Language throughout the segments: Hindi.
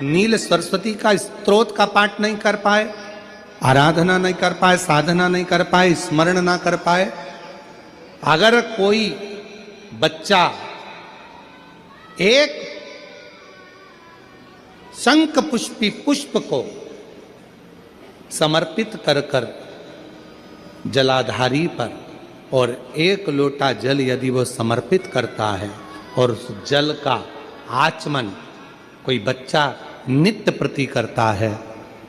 नील सरस्वती का स्तोत्र का पाठ नहीं कर पाए, आराधना नहीं कर पाए, साधना नहीं कर पाए, स्मरण ना कर पाए, अगर कोई बच्चा एक शंख पुष्पी पुष्प को समर्पित कर कर जलाधारी पर और एक लोटा जल यदि वो समर्पित करता है और उस जल का आचमन कोई बच्चा नित्य प्रति करता है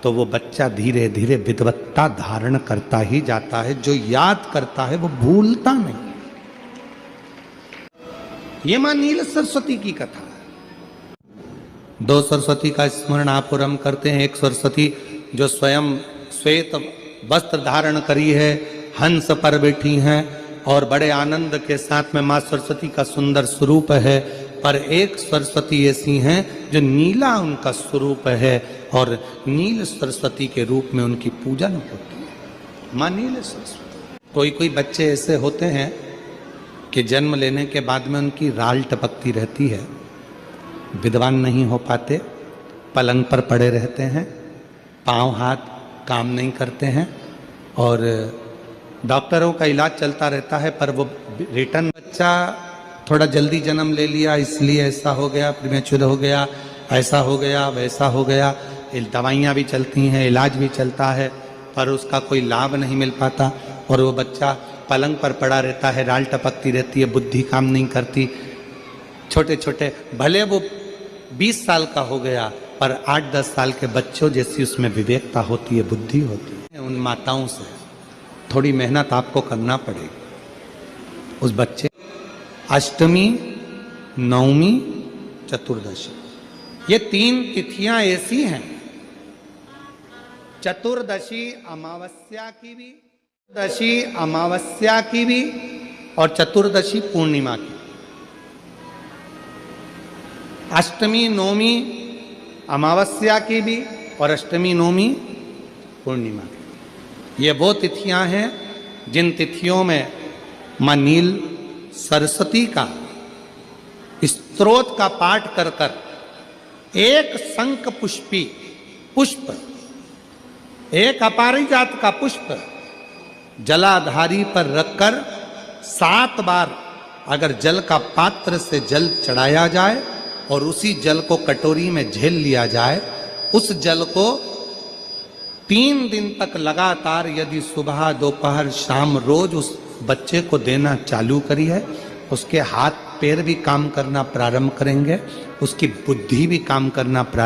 तो वो बच्चा धीरे धीरे विद्वत्ता धारण करता ही जाता है। जो याद करता है वो भूलता नहीं। ये मां नील सरस्वती की कथा है। दो सरस्वती का स्मरण आप और हम करते हैं। एक सरस्वती जो स्वयं श्वेत वस्त्र धारण करी है, हंस पर बैठी हैं और बड़े आनंद के साथ में मां सरस्वती का सुंदर स्वरूप है। पर एक सरस्वती ऐसी हैं जो नीला उनका स्वरूप है और नील सरस्वती के रूप में उनकी पूजन होती है। मां नील सरस्वती। कोई कोई बच्चे ऐसे होते हैं कि जन्म लेने के बाद में उनकी राल टपकती रहती है, विद्वान नहीं हो पाते, पलंग पर पड़े रहते हैं, पांव हाथ काम नहीं करते हैं और डॉक्टरों का इलाज चलता रहता है, पर वो रिटर्न बच्चा थोड़ा जल्दी जन्म ले लिया इसलिए ऐसा हो गया, प्रीमेच्योर हो गया, ऐसा हो गया, वैसा हो गया, दवाइयाँ भी चलती हैं, इलाज भी चलता है, पर उसका कोई लाभ नहीं मिल पाता और वो बच्चा पलंग पर पड़ा रहता है, राल टपकती रहती है, बुद्धि काम नहीं करती। छोटे छोटे भले वो 20 साल का हो गया पर 8-10 साल के बच्चों जैसी उसमें विवेकता होती है, बुद्धि होती है। उन माताओं से थोड़ी मेहनत आपको करना पड़ेगी। उस बच्चे अष्टमी, नवमी, चतुर्दशी, ये 3 तिथियां ऐसी हैं। चतुर्दशी अमावस्या की भी, दशी अमावस्या की भी और चतुर्दशी पूर्णिमा की। अष्टमी नवमी अमावस्या की भी और अष्टमी नवमी पूर्णिमा की। ये वो तिथियां हैं जिन तिथियों में मां नील सरस्वती का स्तोत्र का पाठ कर कर एक शंख पुष्पी पुष्प, एक अपारिजात का पुष्प जलाधारी पर रखकर 7 बार अगर जल का पात्र से जल चढ़ाया जाए और उसी जल को कटोरी में झेल लिया जाए, उस जल को 3 दिन तक लगातार यदि सुबह दोपहर शाम रोज उस बच्चे को देना चालू करी है, उसके हाथ पैर भी काम करना प्रारंभ करेंगे, उसकी बुद्धि भी काम करना प्रारंभ